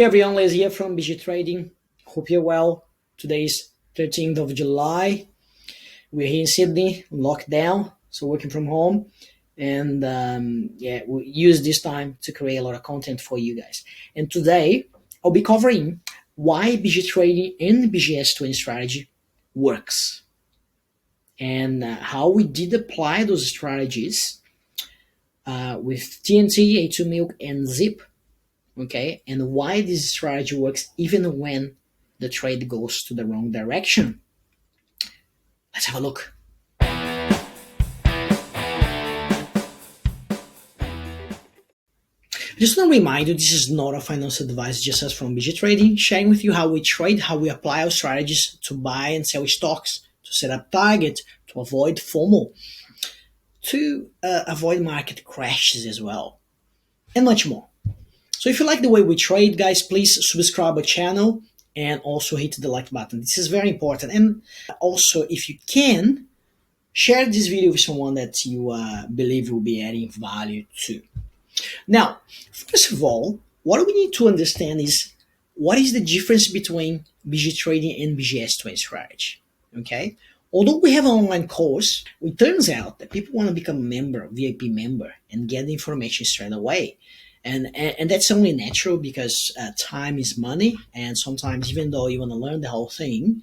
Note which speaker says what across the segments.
Speaker 1: Hey everyone, Les here from BG Trading. Hope you're well. Today is 13th of July. We're here in Sydney, lockdown, so working from home. And we use this time to create a lot of content for you guys. And today, I'll be covering why BG Trading and BGS twin strategy works. And how we did apply those strategies with TNT, A2M, and Zip. Okay, and why this strategy works even when the trade goes to the wrong direction. Let's have a look. Just want to remind you, this is not a financial advice, just us from BG Trading, sharing with you how we trade, how we apply our strategies to buy and sell stocks, to set up targets, to avoid FOMO, to avoid market crashes as well, and much more. So if you like the way we trade, guys, please subscribe our channel and also hit the like button. This is very important. And also, if you can, share this video with someone that you believe will be adding value to. Now, first of all, what we need to understand is what is the difference between BG Trading and BGS twin strategy, okay? Although we have an online course, it turns out that people want to become a member, VIP member, and get the information straight away. And that's only natural because time is money, and sometimes even though you want to learn the whole thing,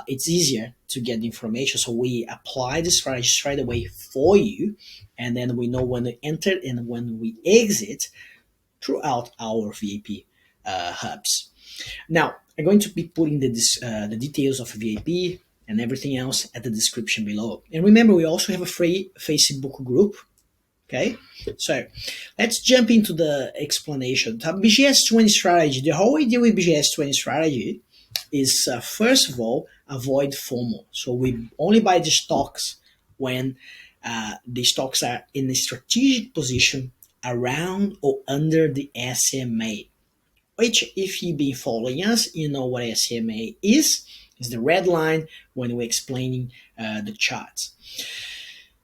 Speaker 1: it's easier to get the information. So we apply the strategy straight away for you, and then we know when to enter and when we exit throughout our VIP hubs. Now, I'm going to be putting the details of VIP and everything else at the description below. And remember, we also have a free Facebook group. Okay, so let's jump into the explanation. The BGS twin strategy, the whole idea with BGS twin strategy is, first of all, avoid FOMO. So we only buy the stocks when the stocks are in a strategic position around or under the SMA, which, if you've been following us, you know what SMA is. It's the red line when we're explaining the charts.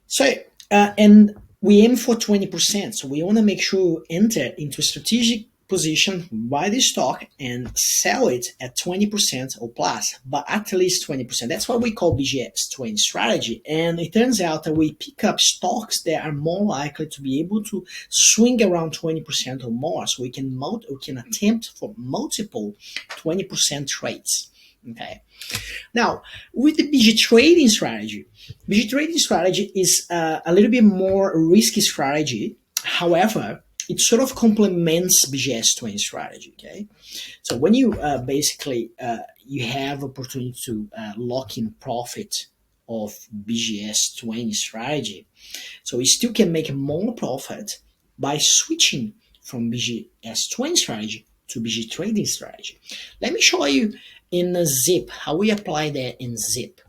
Speaker 1: So, and we aim for 20%. So we want to make sure we enter into a strategic position, buy the stock, and sell it at 20% or plus, but at least 20%. That's what we call BGS twin strategy. And it turns out that we pick up stocks that are more likely to be able to swing around 20% or more. So we can attempt for multiple 20% trades. Okay. Now, with the BG trading strategy is a little bit more risky strategy. However, it sort of complements BGS twin strategy. Okay, so when you you have opportunity to lock in profit of BGS twin strategy, so you still can make more profit by switching from BGS twin strategy to BG trading strategy. Let me show you in a Zip how we apply that in Zip.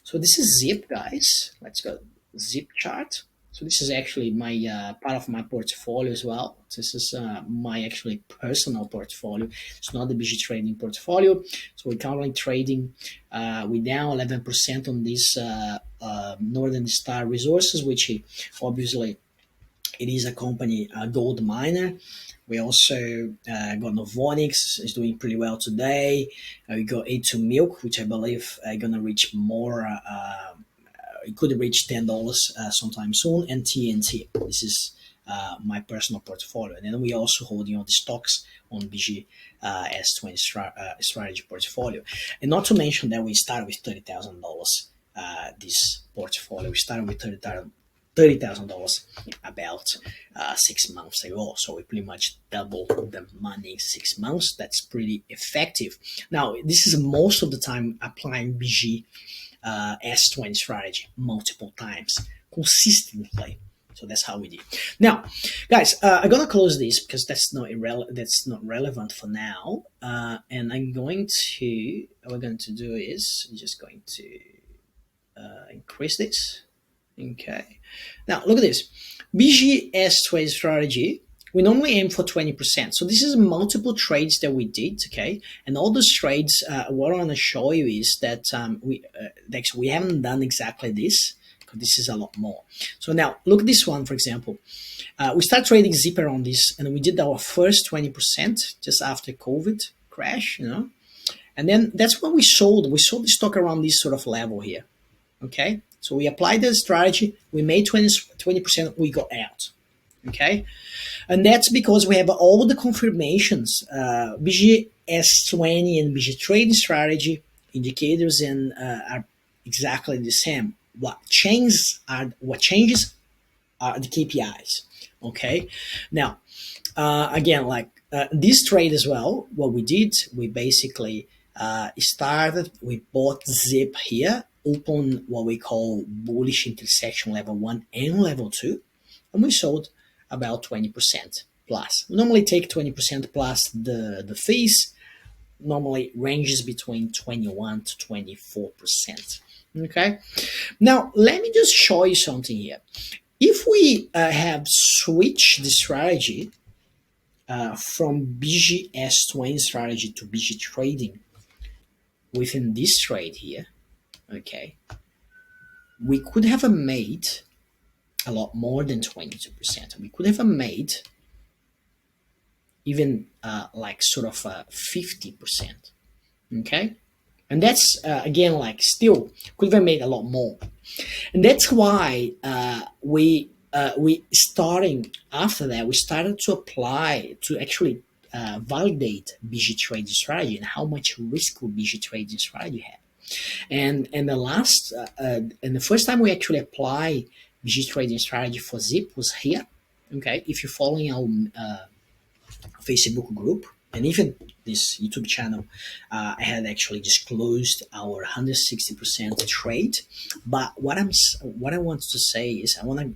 Speaker 1: So this is Zip, guys. Let's go Zip chart. So this is actually my part of my portfolio as well. This is my actually personal portfolio. It's not the BG trading portfolio. So we're currently trading. We're down 11% on this Northern Star Resources, which obviously it is a company, a gold miner. We also got Novonix, is doing pretty well today. We got A2M, which I believe are going to reach more, it could reach $10 sometime soon, and TNT. This is my personal portfolio. And then we also holding all the stocks on BG S20 strategy portfolio. And not to mention that we started with $30,000 this portfolio. We started with $30,000 about 6 months ago. So we pretty much doubled the money in 6 months. That's pretty effective. Now, this is most of the time applying BG S20 strategy multiple times consistently. So that's how we do. Now, guys, I'm gonna close this because that's not relevant for now. And I'm going to, what we're going to do is I'm just going to increase this. Okay. Now look at this. BGS trade strategy, we normally aim for 20%. So this is multiple trades that we did, okay? And all those trades, what I want to show you is that we haven't done exactly this This is a lot more. So now look at this one, for example. We start trading zip around this, and we did our first 20% just after COVID crash, and then that's what we sold. We sold the stock around this sort of level here. Okay, so we applied the strategy, we made 20%, we got out. Okay, and that's because we have all the confirmations, BGS20 and BG trading strategy indicators, and are exactly the same. What changes are the KPIs. Okay, now again, like this trade as well, what we did, we basically we bought zip here, open what we call bullish intersection level 1 and level 2, and we sold about 20% plus. We normally take 20% plus the fees, normally ranges between 21 to 24%. Okay, now let me just show you something here. If we have switched the strategy from BGS20 strategy to BG trading within this trade here, okay, we could have made a lot more than 22%. We could have made even like sort of 50%. Okay, and that's again, like, still could have made a lot more, and that's why we starting after that, we started to apply to actually validate BG trading strategy and how much risk will BG trading strategy have. And the first time we actually apply BG trading strategy for zip was here. Okay, if you're following our Facebook group and even this YouTube channel, I had actually disclosed our 160% trade. But what I want to say is, I want to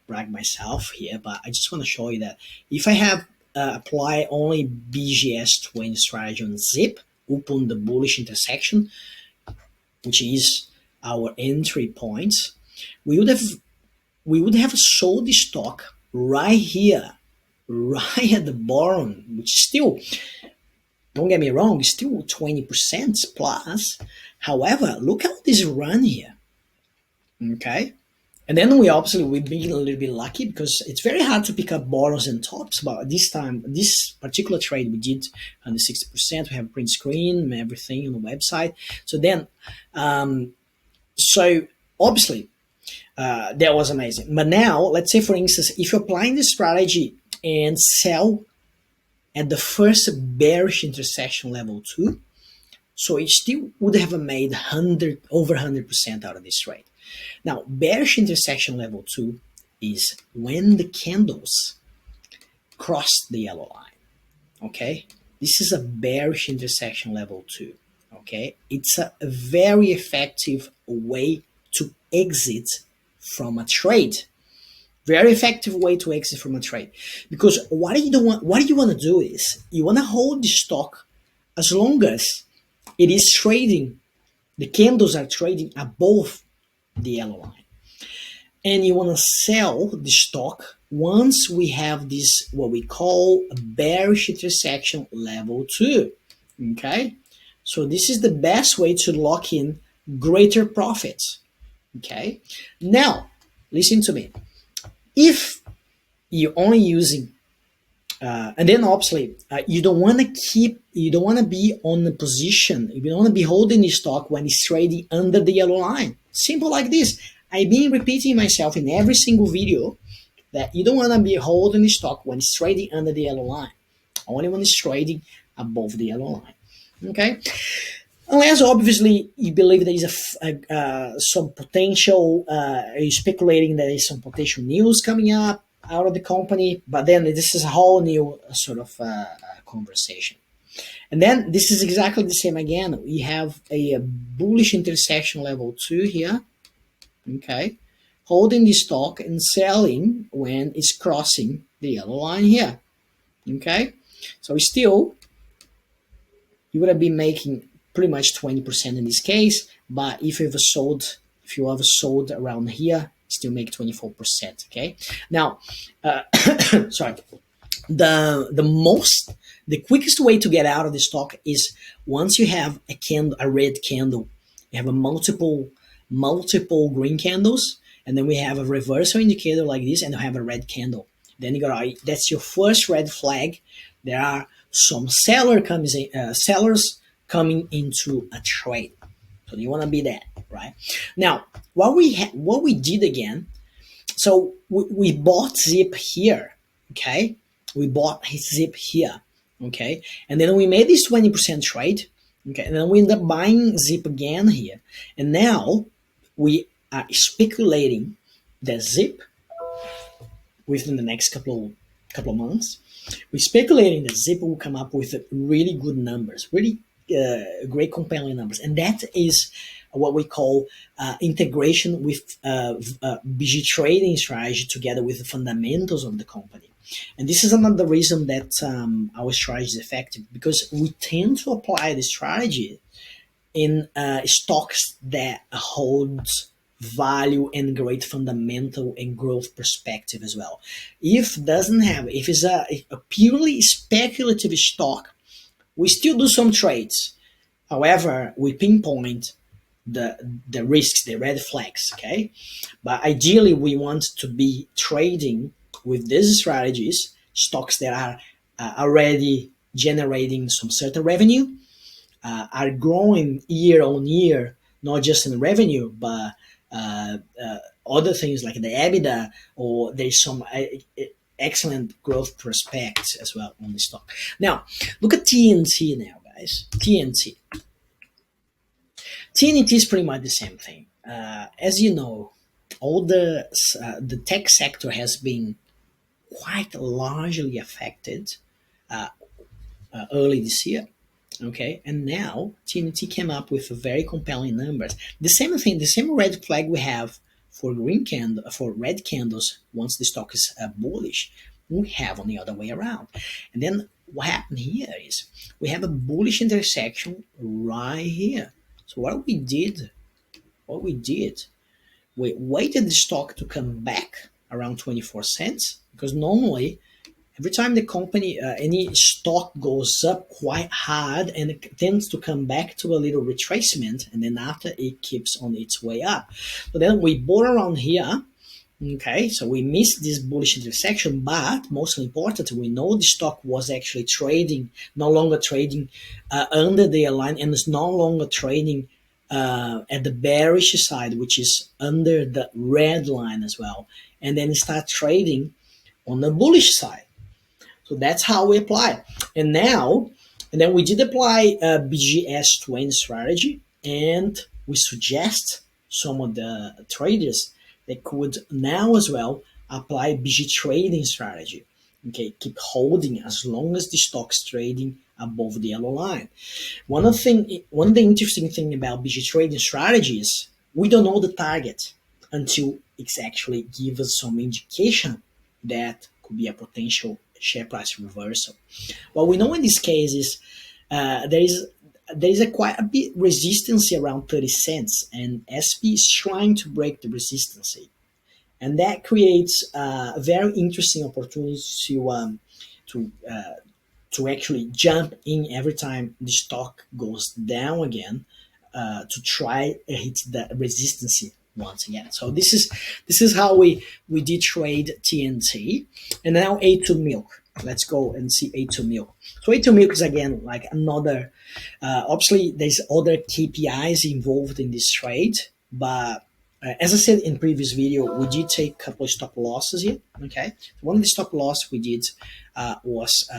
Speaker 1: brag myself here, but I just want to show you that if I have apply only BGS20 strategy on zip, open the bullish intersection, which is our entry points, we would have sold the stock right here, right at the bottom, which still, don't get me wrong, still 20% plus. However, look at this run here. Okay, and then we've been a little bit lucky because it's very hard to pick up bottoms and tops. But this time, this particular trade, we did 160%. We have print screen and everything on the website. So then, so obviously, that was amazing. But now, let's say, for instance, if you're applying this strategy and sell at the first bearish intersection level 2, so it still would have made over 100% out of this trade. Now, bearish intersection level 2 is when the candles cross the yellow line. Okay, this is a bearish intersection level 2. Okay, it's a very effective way to exit from a trade. Very effective way to exit from a trade, because what you want to do is you want to hold the stock as long as it is trading, the candles are trading above the yellow line, and you want to sell the stock once we have this, what we call a bearish intersection level 2. Okay, so this is the best way to lock in greater profits. Okay, now listen to me. If you're only using, and then obviously you don't want to be on the position, you don't want to be holding the stock when it's trading under the yellow line. Simple like this. I've been repeating myself in every single video that you don't want to be holding the stock when it's trading under the yellow line, only when it's trading above the yellow line. Okay, unless obviously you believe there is some potential, you're speculating that there is some potential news coming up out of the company, but then this is a whole new sort of conversation. And then this is exactly the same again. We have a bullish intersection level 2 here. Okay, holding the stock and selling when it's crossing the yellow line here. Okay, so still you would have been making pretty much 20% in this case, but if you ever sold around here, still make 24%. Okay, now sorry, the quickest way to get out of the stock is once you have a red candle, you have a multiple multiple green candles, and then we have a reversal indicator like this, and we have a red candle. Then you got that's your first red flag. There are some sellers coming into a trade, so you want to be that, right? Now, what we did again. So we bought Zip here, okay? We bought his Zip here, okay? And then we made this 20% trade, okay? And then we end up buying Zip again here. And now we are speculating that Zip within the next couple of months. We're speculating that Zip will come up with really good numbers, really great compelling numbers, and that is what we call integration with BG trading strategy together with the fundamentals of the company. And this is another reason that our strategy is effective, because we tend to apply the strategy in stocks that hold value and great fundamental and growth perspective as well. If it's a purely speculative stock, we still do some trades. However, we pinpoint the risks, the red flags, okay? But ideally, we want to be trading with these strategies, stocks that are already generating some certain revenue, are growing year on year, not just in revenue, but other things like the EBITDA, or there's some excellent growth prospects as well on the stock. Now, look at TNT now, guys. TNT. TNT is pretty much the same thing. As you know, all the tech sector has been quite largely affected early this year. Okay, and now TNT came up with very compelling numbers. The same thing, the same red flag we have for red candles once the stock is bullish, we have on the other way around. And then what happened here is we have a bullish intersection right here. So what we did, we waited the stock to come back around 24 cents, because normally every time the company, any stock goes up quite hard, and it tends to come back to a little retracement, and then after it keeps on its way up. So then we bought around here. Okay, so we missed this bullish intersection, but most important, we know the stock was actually no longer trading under the line, and is no longer trading at the bearish side, which is under the red line as well, and then start trading on the bullish side. So that's how we apply. And then we did apply a BGS 20 strategy, and we suggest some of the traders that could now as well apply BG trading strategy. Okay, keep holding as long as the stock's trading above the yellow line. One of the interesting thing about BG trading strategy is we don't know the target until it's actually give us some indication that could be a potential share price reversal. What we know in this case is there is a quite a bit resistance around 30 cents, and SP is trying to break the resistance, and that creates a very interesting opportunity to actually jump in every time the stock goes down again, to try hit the resistance once again. So this is how we did trade TNT. And now A2 milk. Let's go and see A2 milk. So A2 milk is again like another, obviously there's other KPIs involved in this trade, but as I said in previous video, we did take a couple of stop losses here. Okay, one of the stop loss we did was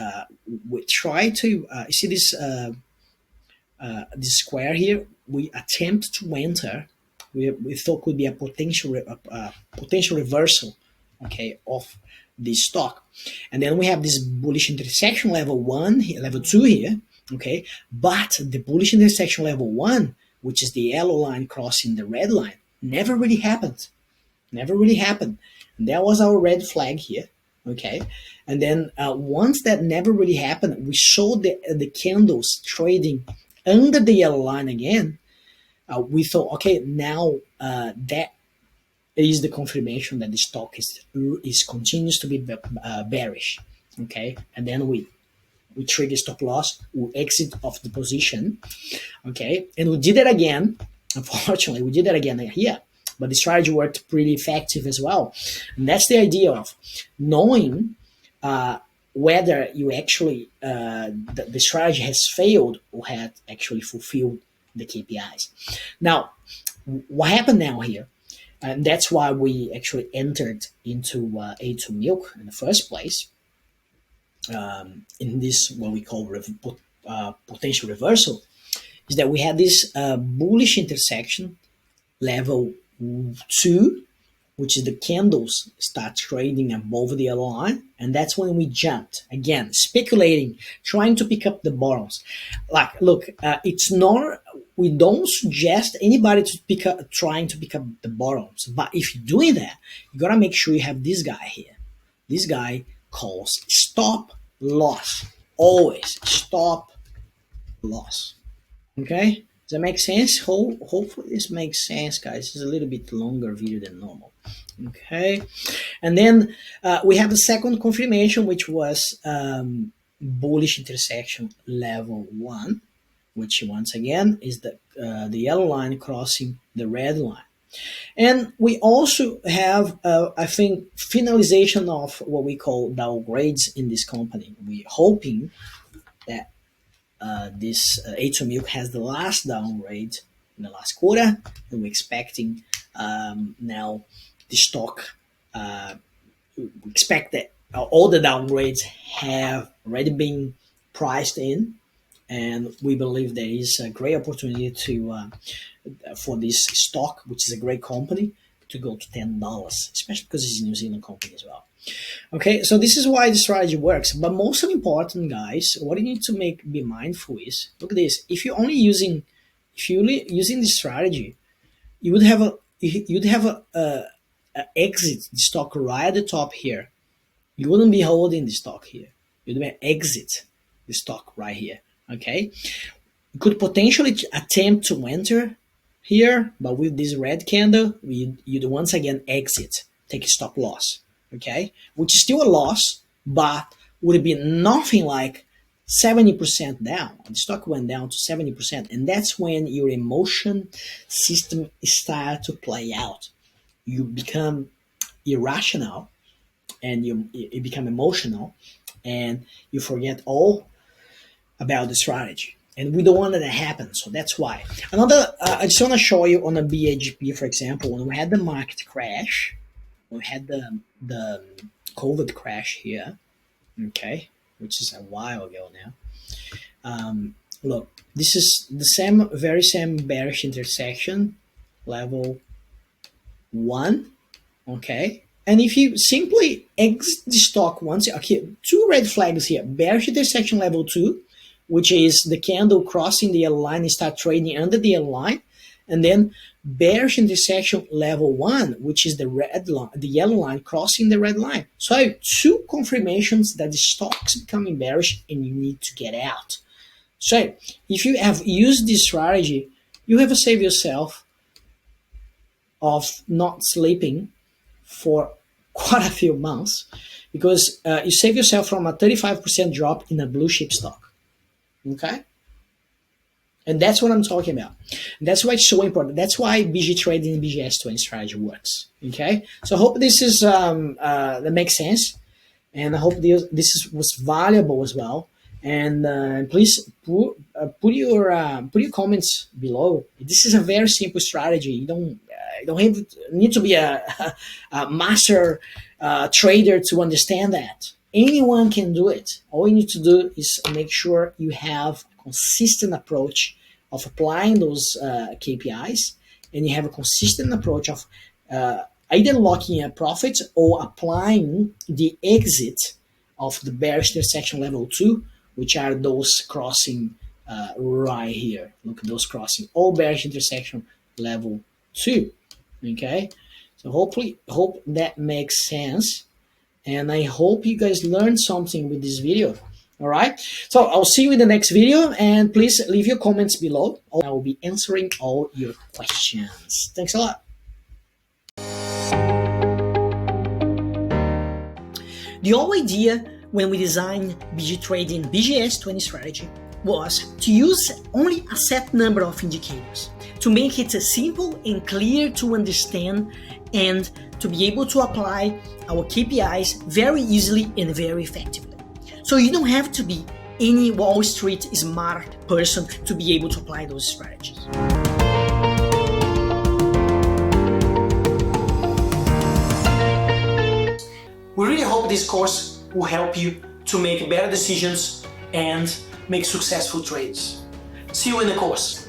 Speaker 1: we tried to you see this this square here. We attempt to enter. We thought could be a potential reversal, okay, of this stock, and then we have this bullish intersection level 1, level 2 here, okay. But the bullish intersection level 1, which is the yellow line crossing the red line, never really happened. And that was our red flag here, okay. And then once that never really happened, we saw the candles trading under the yellow line again. We thought, okay, now that is the confirmation that the stock is continues to be bearish, okay. And then we trigger stop loss, we exit off the position, okay, and we did it again. Unfortunately, we did that again here, but the strategy worked pretty effective as well. And that's the idea of knowing whether you actually the strategy has failed or had actually fulfilled the KPIs. Now, what happened now here? And that's why we actually entered into A2 milk in the first place, in this what we call potential reversal, is that we had this bullish intersection level 2, which is the candles start trading above the yellow line, and that's when we jumped again, speculating, trying to pick up the bottoms. Like, look, it's not, we don't suggest anybody to trying to pick up the bottoms, but if you're doing that, you gotta make sure you have this guy here. This guy calls stop loss. Always stop loss. Okay, does that make sense? Hopefully this makes sense, guys. It's a little bit longer video than normal. Okay, and then we have the second confirmation, which was bullish intersection level 1, which once again is the yellow line crossing the red line. And we also have, I think, finalization of what we call downgrades in this company. We're hoping that this A2 milk has the last downgrade in the last quarter, and we're expecting now the stock. We expect that all the downgrades have already been priced in, and we believe there is a great opportunity to for this stock, which is a great company, to go to $10, especially because it's a New Zealand company as well. Okay, so this is why the strategy works. But most important, guys, what you need to be mindful is, look at this. If you're only using this strategy, you would have a exit the stock right at the top here. You wouldn't be holding the stock here. You'd be exit the stock right here. Okay, you could potentially attempt to enter here, but with this red candle, you'd once again exit, take a stop loss. Okay, which is still a loss, but would be nothing like 70% down. The stock went down to 70%, and that's when your emotion system starts to play out. You become irrational, and you become emotional, and you forget all about the strategy. And we don't want that to happen, so that's why. Another, I just want to show you on a BHP, for example, when we had the market crash, we had the COVID crash here, okay, which is a while ago now. Look, this is the very same bearish intersection, level 1, okay. And if you simply exit the stock once, okay, 2 red flags here, bearish intersection level 2, which is the candle crossing the yellow line and start trading under the yellow line, and then bearish intersection level 1, which is the red line, the yellow line crossing the red line. So I have 2 confirmations that the stock's becoming bearish and you need to get out. So if you have used this strategy, you have saved yourself of not sleeping for quite a few months, because you save yourself from a 35% drop in a blue chip stock. Okay, and that's what I'm talking about. And that's why it's so important. That's why BG trading and BGS 20 strategy works. Okay, so I hope this is that makes sense, and I hope this was valuable as well. And please put your comments below. This is a very simple strategy. You don't need to be a master trader to understand that. Anyone can do it. All you need to do is make sure you have a consistent approach of applying those KPIs, and you have a consistent approach of either locking in profits or applying the exit of the bearish intersection level 2, which are those crossing right here. Look at those crossing, all bearish intersection level 2. Okay, so hope that makes sense. And I hope you guys learned something with this video. All right. So I'll see you in the next video. And please leave your comments below. I will be answering all your questions. Thanks a lot. The whole idea when we designed BG Trading BGS 20 strategy was to use only a set number of indicators. to make it simple and clear to understand and to be able to apply our KPIs very easily and very effectively. So you don't have to be any Wall Street smart person to be able to apply those strategies. We really hope this course will help you to make better decisions and make successful trades. See you in the course.